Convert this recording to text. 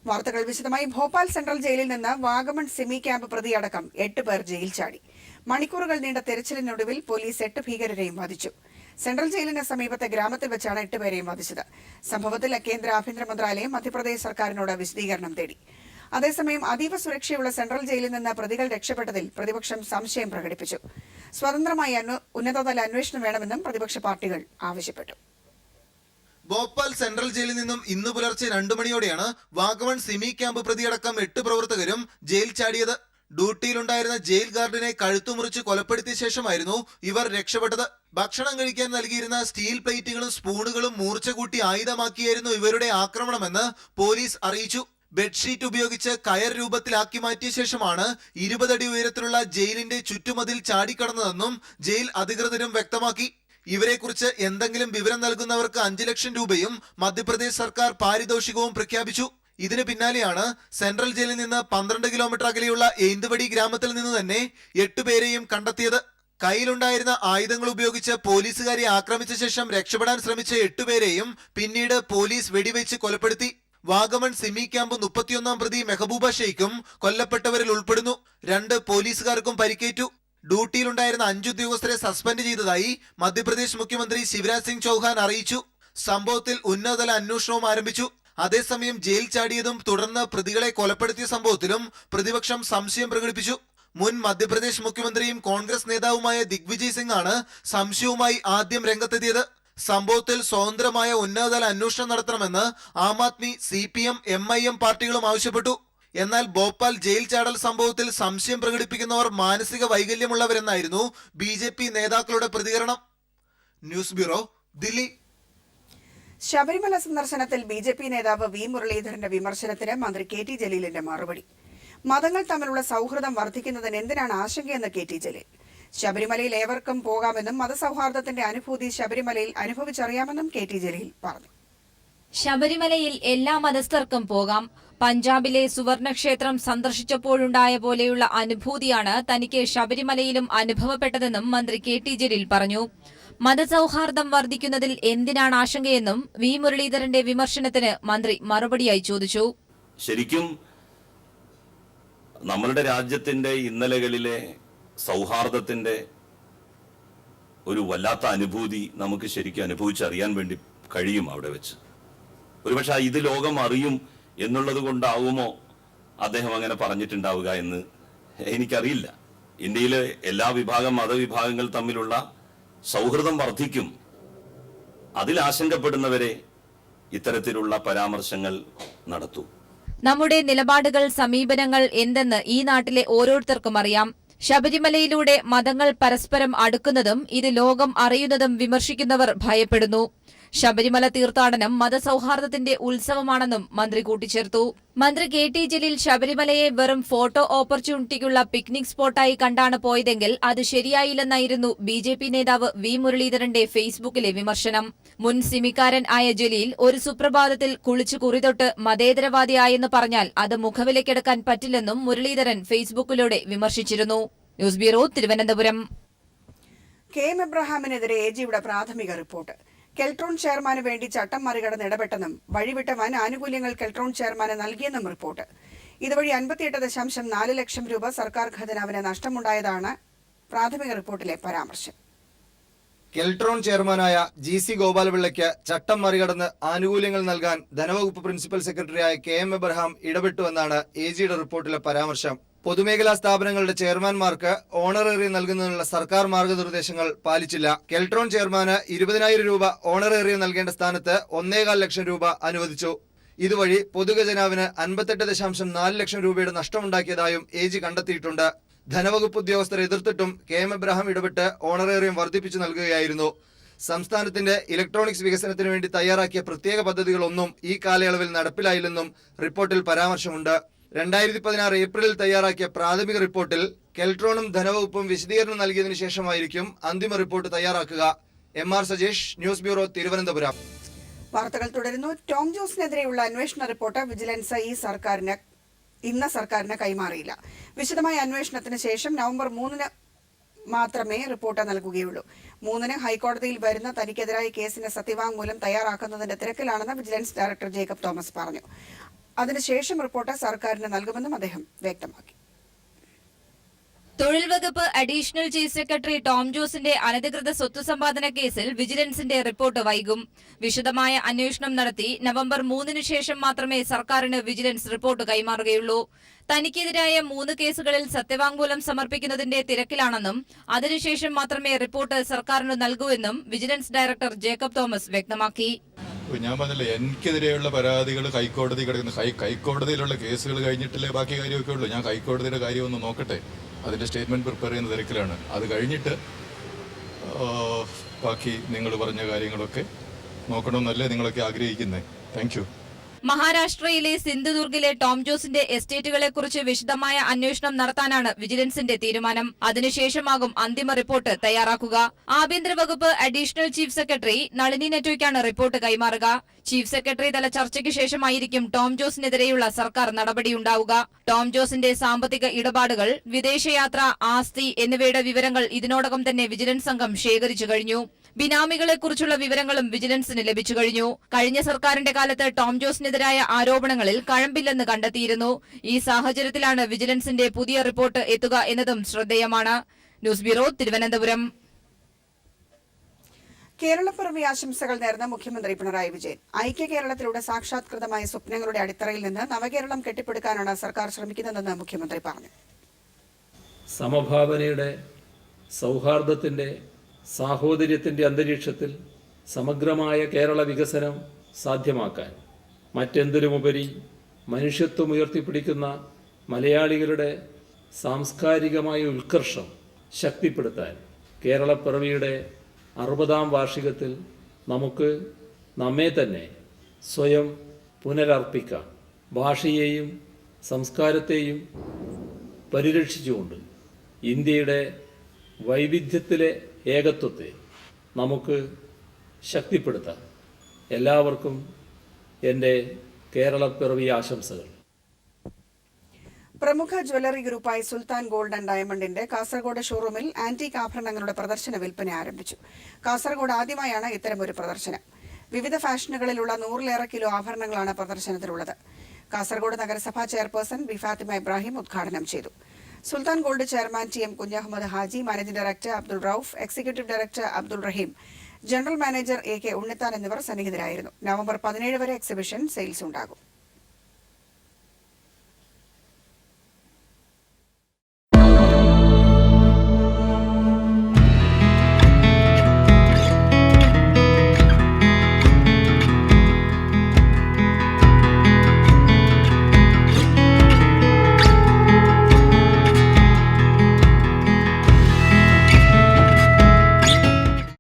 വാർത്തകൾ വിശദമായി. ഭോപ്പാൽ സെൻട്രൽ ജയിലിൽ നിന്ന് വാഗമൺ സെമി ക്യാമ്പ് പ്രതിയടക്കം 8 പേർ ജയിൽ ചാടി. മണിക്കൂറുകൾ നീണ്ട തെരച്ചിലിനൊടുവിൽ പോലീസ് 8 ഭീകരരെയും വധിച്ചു. സെൻട്രൽ ജയിലിന് സമീപത്തെ ഗ്രാമത്തിൽ വെച്ചാണ് 8 പേരെയും വധിച്ചത്. സംഭവത്തിൽ കേന്ദ്ര ആഭ്യന്തര മന്ത്രാലയം മധ്യപ്രദേശ് സർക്കാരിനോട് വിശദീകരണം തേടി. അതേസമയം അതീവ സുരക്ഷയുള്ള സെൻട്രൽ ജയിലിൽ നിന്ന് പ്രതികൾ രക്ഷപ്പെട്ടതിൽ പ്രതിപക്ഷം സംശയം പ്രകടിപ്പിച്ചു. സ്വതന്ത്രമായ ഉന്നതതല അന്വേഷണം വേണമെന്നും പ്രതിപക്ഷ പാർട്ടികൾ ആവശ്യപ്പെട്ടു. ഭോപ്പാൽ സെൻട്രൽ ജയിലിൽ നിന്നും ഇന്ന് പുലർച്ചെ 2 മണിയോടെയാണ് വാഗമൺ സെമി ക്യാമ്പ് പ്രതിയടക്കം 8 പ്രവർത്തകരും ജയിൽ ചാടിയത്. ഡ്യൂട്ടിയിലുണ്ടായിരുന്ന ജയിൽ ഗാർഡിനെ കഴുത്തുമുറിച്ച് കൊലപ്പെടുത്തിയ ശേഷമായിരുന്നു ഇവർ രക്ഷപ്പെട്ടത്. ഭക്ഷണം കഴിക്കാൻ നൽകിയിരുന്ന സ്റ്റീൽ പ്ലേറ്റുകളും സ്പൂണുകളും മൂർച്ച കൂട്ടി ആയുധമാക്കിയായിരുന്നു ഇവരുടെ ആക്രമണമെന്ന് പോലീസ് അറിയിച്ചു. ബെഡ്ഷീറ്റ് ഉപയോഗിച്ച് കയർ രൂപത്തിലാക്കി മാറ്റിയ ശേഷമാണ് 20 അടി ഉയരത്തിലുള്ള ജയിലിന്റെ ചുറ്റുമതിൽ ചാടിക്കടന്നതെന്നും ജയിൽ അധികൃതരും വ്യക്തമാക്കി. ഇവരെക്കുറിച്ച് എന്തെങ്കിലും വിവരം നൽകുന്നവർക്ക് 5 ലക്ഷം രൂപയും മധ്യപ്രദേശ് സർക്കാർ പാരിതോഷികവും പ്രഖ്യാപിച്ചു. ഇതിന് പിന്നാലെയാണ് സെൻട്രൽ ജയിലിൽ നിന്ന് 12 കിലോമീറ്റർ അകലെയുള്ള ഏന്തുവടി ഗ്രാമത്തിൽ നിന്ന് തന്നെ 8 പേരെയും കണ്ടെത്തിയത്. കയ്യിലുണ്ടായിരുന്ന ആയുധങ്ങൾ ഉപയോഗിച്ച് പോലീസുകാരെ ആക്രമിച്ച ശേഷം രക്ഷപ്പെടാൻ ശ്രമിച്ച 8 പേരെയും പിന്നീട് പോലീസ് വെടിവെച്ച് കൊലപ്പെടുത്തി. വാഗമൺ സെമി ക്യാമ്പ് 31-ാം പ്രതി മെഹബൂബ ഷെയ്ഖും കൊല്ലപ്പെട്ടവരിൽ ഉൾപ്പെടുന്നു. 2 പോലീസുകാർക്കും പരിക്കേറ്റു. ഡ്യൂട്ടിയിലുണ്ടായിരുന്ന 5 ഉദ്യോഗസ്ഥരെ സസ്പെൻഡ് ചെയ്തതായി മധ്യപ്രദേശ് മുഖ്യമന്ത്രി ശിവരാജ് സിംഗ് ചൌഹാൻ അറിയിച്ചു. സംഭവത്തിൽ ഉന്നതതല അന്വേഷണവും ആരംഭിച്ചു. അതേസമയം ജയിൽ ചാടിയതും തുടർന്ന് പ്രതികളെ കൊലപ്പെടുത്തിയ സംഭവത്തിലും പ്രതിപക്ഷം സംശയം പ്രകടിപ്പിച്ചു. മുൻ മധ്യപ്രദേശ് മുഖ്യമന്ത്രിയും കോൺഗ്രസ് നേതാവുമായ ദിഗ്വിജയ് സിംഗ് ആണ് സംശയവുമായി ആദ്യം രംഗത്തെത്തിയത്. സംഭവത്തിൽ സ്വതന്ത്രമായ ഉന്നതതല അന്വേഷണം നടത്തണമെന്ന് ആം ആദ്മി, CPM, MIM പാർട്ടികളും ആവശ്യപ്പെട്ടു. എന്നാൽ ഭോപ്പാൽ ജയിൽ ചാടൽ സംഭവത്തിൽ സംശയം പ്രകടിപ്പിക്കുന്നവർ മാനസിക വൈകല്യമുള്ളവരെന്നായിരുന്നു BJP നേതാക്കളുടെ പ്രതികരണം. News bureau, Delhi. ശബരിമല സന്ദർശനത്തിൽ BJP നേതാവ് V. മുരളീധരന്റെ വിമർശനത്തിന് മന്ത്രി KT ജലീലിന്റെ മറുപടി. മതങ്ങൾ തമ്മിലുള്ള സൗഹൃദം വർദ്ധിക്കുന്നതിന് എന്തിനാണ് ആശങ്കയെന്ന് KT ജലീൽ. ശബരിമലയിൽ ഏവർക്കും പോകാമെന്നും മതസൗഹാർദ്ദത്തിന്റെ അനുഭൂതി ശബരിമലയിൽ അനുഭവിച്ചറിയാമെന്നും KT ജലീൽ പറഞ്ഞു. ശബരിമലയിൽ എല്ലാ മതസ്ഥർക്കും പോകാം. പഞ്ചാബിലെ സുവർണക്ഷേത്രം സന്ദർശിച്ചപ്പോഴുണ്ടായ പോലെയുള്ള അനുഭൂതിയാണ് തനിക്ക് ശബരിമലയിലും അനുഭവപ്പെട്ടതെന്നും മന്ത്രി KT ജലീൽ പറഞ്ഞു. മതസൗഹാർദ്ദം വർദ്ധിക്കുന്നതിൽ എന്തിനാണ് ആശങ്കയെന്നും V. മുരളീധരന്റെ വിമർശനത്തിന് മന്ത്രി മറുപടിയായി ചോദിച്ചു. ശരിക്കും നമ്മളുടെ രാജ്യത്തിന്റെ ഇന്നലകളിലെ സൗഹാർദ്ദത്തിന്റെ ഒരു വല്ലാത്ത അനുഭൂതി നമുക്ക് ശരിക്കും അനുഭവിച്ചറിയാൻ വേണ്ടി കഴിയും അവിടെ വെച്ച്. ഒരുപക്ഷെ ഇത് ലോകം അറിയും എന്നുള്ളത് കൊണ്ടാവുമോ അദ്ദേഹം അങ്ങനെ പറഞ്ഞിട്ടുണ്ടാവുക എന്ന് എനിക്കറിയില്ല. ഇന്ത്യയിലെ എല്ലാ മതവിഭാഗങ്ങൾ തമ്മിലുള്ള സൗഹൃദം വർദ്ധിക്കും. അതിൽ ആശങ്കപ്പെടുന്നവരെ ഇത്തരത്തിലുള്ള പരാമർശങ്ങൾ നടത്തൂ. നമ്മുടെ നിലപാടുകൾ, സമീപനങ്ങൾ എന്തെന്ന് ഈ നാട്ടിലെ ഓരോരുത്തർക്കും അറിയാം. ശബരിമലയിലൂടെ മതങ്ങൾ പരസ്പരം അടുക്കുന്നതും ഇത് ലോകം അറിയുന്നതും വിമർശിക്കുന്നവർ ഭയപ്പെടുന്നു. ശബരിമല തീർത്ഥാടനം മതസൗഹാർദ്ദത്തിന്റെ ഉത്സവമാണെന്നും മന്ത്രി കൂട്ടിച്ചേർത്തു. മന്ത്രി KT ജലീൽ ശബരിമലയെ വെറും ഫോട്ടോ ഓപ്പർച്യൂണിറ്റിക്കുള്ള പിക്നിക് സ്പോട്ടായി കണ്ടാണ് പോയതെങ്കിൽ അത് ശരിയായില്ലെന്നായിരുന്നു BJP നേതാവ് V. മുരളീധരന്റെ ഫേസ്ബുക്കിലെ വിമർശനം. മുൻ സിമിക്കാരൻ ആയ ജലീൽ ഒരു സുപ്രഭാതത്തിൽ കുളിച്ചു കുറിതൊട്ട് മതേതരവാദിയായെന്ന് പറഞ്ഞാൽ അത് മുഖവിലക്കെടുക്കാൻ പറ്റില്ലെന്നും മുരളീധരൻ ഫേസ്ബുക്കിലൂടെ വിമർശിച്ചിരുന്നു. News bureau, Thiruvananthapuram. KM എബ്രഹാമിനെതിരെ AGയുടെ പ്രാഥമിക റിപ്പോർട്ട്. കെൽട്രോൺ ചെയർമാന് വേണ്ടി ചട്ടം മറികടന്ന് ഇടപെട്ടെന്നും വഴിവിട്ട വൻ ആനുകൂല്യങ്ങൾ കെൽട്രോൺ ചെയർമാന് നൽകിയെന്നും റിപ്പോർട്ട്. ഇതുവഴി 58.4 ലക്ഷം രൂപ സർക്കാർ ഖജനാവിന് നഷ്ടമുണ്ടായതാണ് പ്രാഥമിക റിപ്പോർട്ടിലെ പരാമർശം. കെൽട്രോൺ ചെയർമാനായ GC ഗോപാലപിള്ളയ്ക്ക് ചട്ടം മറികടന്ന് ആനുകൂല്യങ്ങൾ നൽകാൻ ധനവകുപ്പ് പ്രിൻസിപ്പൽ സെക്രട്ടറിയായ KM എബ്രഹാം ഇടപെട്ടുവെന്നാണ് AGയുടെ റിപ്പോർട്ടിലെ പരാമർശം. പൊതുമേഖലാ സ്ഥാപനങ്ങളുടെ ചെയർമാൻമാർക്ക് ഓണറേറി നൽകുന്നതിനുള്ള സർക്കാർ മാർഗനിർദ്ദേശങ്ങൾ പാലിച്ചില്ല. കെൽട്രോൺ ചെയർമാന് 20,000 രൂപ ഓണറേറി നൽകേണ്ട സ്ഥാനത്ത് 1.25 ലക്ഷം രൂപ അനുവദിച്ചു. ഇതുവഴി പൊതുഖജനാവിന് 58.4 ലക്ഷം രൂപയുടെ നഷ്ടമുണ്ടാക്കിയതായും AG കണ്ടെത്തിയിട്ടുണ്ട്. ധനവകുപ്പ് ഉദ്യോഗസ്ഥർ എതിർത്തിട്ടും KM എബ്രഹാം ഇടപെട്ട് ഓണറേറിയം വർദ്ധിപ്പിച്ചു നൽകുകയായിരുന്നു. സംസ്ഥാനത്തിന്റെ ഇലക്ട്രോണിക്സ് വികസനത്തിന് വേണ്ടി തയ്യാറാക്കിയ പ്രത്യേക പദ്ധതികളൊന്നും ഈ കാലയളവിൽ നടപ്പിലായില്ലെന്നും റിപ്പോർട്ടിൽ പരാമർശമുണ്ട്. 2016 ഏപ്രിലിൽ തയ്യാറാക്കിയ പ്രാഥമിക റിപ്പോർട്ടിൽ കെൽട്രോണും ധനവകുപ്പും വിശദീകരണം നൽകിയതിനു ശേഷമായിരിക്കും അന്തിമ റിപ്പോർട്ട് തയ്യാറാക്കുക. MR Sajesh, news bureau, Thiruvananthapuram. വാർത്തകൾ തുടരുന്നു. ടോം ജോസിനെതിരെയുള്ള അന്വേഷണ റിപ്പോർട്ട് വിജിലൻസ് ഇന്ന് സർക്കാരിന് കൈമാറിയില്ല. വിശദമായ അന്വേഷണത്തിന് ശേഷം നവംബർ 3 മാത്രമേ റിപ്പോർട്ട് നൽകുകയുള്ളൂ. 3-ന് ഹൈക്കോടതിയിൽ വരുന്ന തനിക്കെതിരായ കേസിന് സത്യവാങ്മൂലം തയ്യാറാക്കുന്നതിന്റെ തിരക്കിലാണെന്ന് വിജിലൻസ് ഡയറക്ടർ ജേക്കബ് തോമസ് പറഞ്ഞു. അതിനുശേഷം റിപ്പോർട്ട് സർക്കാരിന് നൽകുമെന്നും അദ്ദേഹം വ്യക്തമാക്കി. തൊഴിൽ വകുപ്പ് അഡീഷണൽ ചീഫ് സെക്രട്ടറി ടോം ജോസിന്റെ അനധികൃത സ്വത്ത് സമ്പാദന കേസിൽ വിജിലൻസിന്റെ റിപ്പോർട്ട് വൈകും. വിശദമായ അന്വേഷണം നടത്തി നവംബർ 3 ശേഷം മാത്രമേ സർക്കാരിന് വിജിലൻസ് റിപ്പോർട്ട് കൈമാറുകയുള്ളൂ. തനിക്കെതിരായ 3 കേസുകളിൽ സത്യവാങ്മൂലം സമർപ്പിക്കുന്നതിന്റെ തിരക്കിലാണെന്നും അതിനുശേഷം മാത്രമേ റിപ്പോർട്ട് സർക്കാരിന് നൽകൂവെന്നും വിജിലൻസ് ഡയറക്ടർ ജേക്കബ് തോമസ് വ്യക്തമാക്കി. ഞാൻ പറഞ്ഞില്ലേ, എനിക്കെതിരെയുള്ള പരാതികൾ ഹൈക്കോടതി കിടക്കുന്നു. ഹൈക്കോടതിയിലുള്ള കേസുകൾ കഴിഞ്ഞിട്ടില്ലേ ബാക്കി കാര്യമൊക്കെ ഉള്ളൂ. ഞാൻ ഹൈക്കോടതിയുടെ കാര്യം ഒന്ന് നോക്കട്ടെ, അതിൻ്റെ സ്റ്റേറ്റ്മെന്റ് പ്രിപ്പയർ ചെയ്യുന്ന തിരക്കിലാണ്. അത് കഴിഞ്ഞിട്ട് ബാക്കി നിങ്ങൾ പറഞ്ഞ കാര്യങ്ങളൊക്കെ നോക്കണമെന്നല്ലേ നിങ്ങളൊക്കെ ആഗ്രഹിക്കുന്നത്. Thank you. മഹാരാഷ്ട്രയിലെ സിന്ധുദുർഗിലെ ടോം ജോസിന്റെ എസ്റ്റേറ്റുകളെക്കുറിച്ച് വിശദമായ അന്വേഷണം നടത്താനാണ് വിജിലൻസിന്റെ തീരുമാനം. അതിനുശേഷമാകും അന്തിമ റിപ്പോർട്ട് തയ്യാറാക്കുക. ആഭ്യന്തര വകുപ്പ് അഡീഷണൽ ചീഫ് സെക്രട്ടറി നളിനി നെറ്റോയ്ക്കാണ് റിപ്പോർട്ട് കൈമാറുക. ചീഫ് സെക്രട്ടറി തല ചർച്ചയ്ക്ക് ശേഷമായിരിക്കും ടോം ജോസിനെതിരെയുള്ള സർക്കാർ നടപടിയുണ്ടാവുക. ടോം ജോസിന്റെ സാമ്പത്തിക ഇടപാടുകൾ, വിദേശയാത്ര, ആസ്തി എന്നിവയുടെ വിവരങ്ങൾ ഇതിനോടകം തന്നെ വിജിലൻസ് സംഘം ശേഖരിച്ചു കഴിഞ്ഞു. ബിനാമികളെക്കുറിച്ചുള്ള വിവരങ്ങളും വിജിലൻസിന് ലഭിച്ചു കഴിഞ്ഞു. കഴിഞ്ഞ സർക്കാരിന്റെ കാലത്ത് ടോം ജോസിനെതിരായ ആരോപണങ്ങളിൽ കഴമ്പില്ലെന്ന് കണ്ടെത്തിയിരുന്നു. ഈ സാഹചര്യത്തിലാണ് വിജിലൻസിന്റെ പുതിയ റിപ്പോർട്ട് എത്തുക എന്നതും ശ്രദ്ധേയമാണ്. News bureau, Thiruvananthapuram. കേരളപ്പിറവി ആശംസകൾ നേർന്ന മുഖ്യമന്ത്രി പിണറായി വിജയൻ. ഐക്യ കേരളത്തിലൂടെ സാക്ഷാത്കൃതമായ സ്വപ്നങ്ങളുടെ അടിത്തറയിൽ നിന്ന് നവകേരളം കെട്ടിപ്പടുക്കാനാണ് സർക്കാർ ശ്രമിക്കുന്നതെന്ന് മുഖ്യമന്ത്രി പറഞ്ഞു. സമഭാവനയുടെ, സൗഹാർദ്ദത്തിന്റെ, സാഹോദര്യത്തിന്റെ അന്തരീക്ഷത്തിൽ സമഗ്രമായ കേരള വികസനം സാധ്യമാക്കാൻ മറ്റെന്തിനുമുപരി മനുഷ്യത്വം ഉയർത്തിപ്പിടിക്കുന്ന മലയാളികളുടെ സാംസ്കാരികമായ ഉത്കർഷം ശക്തിപ്പെടുത്താൻ കേരളപ്പിറവിയുടെ 60ാം വാർഷികത്തിൽ നമുക്ക് നമ്മെ തന്നെ സ്വയം പുനരർപ്പിക്കാം. ഭാഷയെയും സംസ്കാരത്തെയും പരിരക്ഷിച്ചുകൊണ്ട് ഇന്ത്യയുടെ വൈവിധ്യത്തിലെ ഏകത്വത്തെ നമുക്ക് ശക്തിപ്പെടുത്താം. എല്ലാവർക്കും എൻ്റെ കേരളപ്പിറവി ആശംസകൾ. പ്രമുഖ ജ്വല്ലറി ഗ്രൂപ്പായ സുൽത്താൻ ഗോൾഡ് ആൻഡ് ഡയമണ്ടിന്റെ കാസർഗോഡ് ഷോറൂമിൽ ആന്റിക് ആഭരണങ്ങളുടെ പ്രദർശന വിൽപ്പന ആരംഭിച്ചു. കാസർഗോഡ് ആദ്യമായാണ് ഇത്തരമൊരു പ്രദർശനം. വിവിധ ഫാഷനുകളിലുള്ള 100-ലേറെ കിലോ ആഭരണങ്ങളാണ് പ്രദർശനത്തിലുള്ളത്. കാസർഗോഡ് നഗരസഭാ ചെയർപേഴ്സൺ ബി ഫാത്തിമ ഇബ്രാഹിം ഉദ്ഘാടനം ചെയ്തു. Sultan gold chairman TM Kunhahammed Haji, managing director Abdul Rauf, executive director Abdul Raheem, general manager AK Unnithan എന്നിവർ സന്നിഹിതരായിരുന്നു. നവംബർ 17 വരെ എക്സിബിഷൻ സെയിൽസ് ഉണ്ടാകും.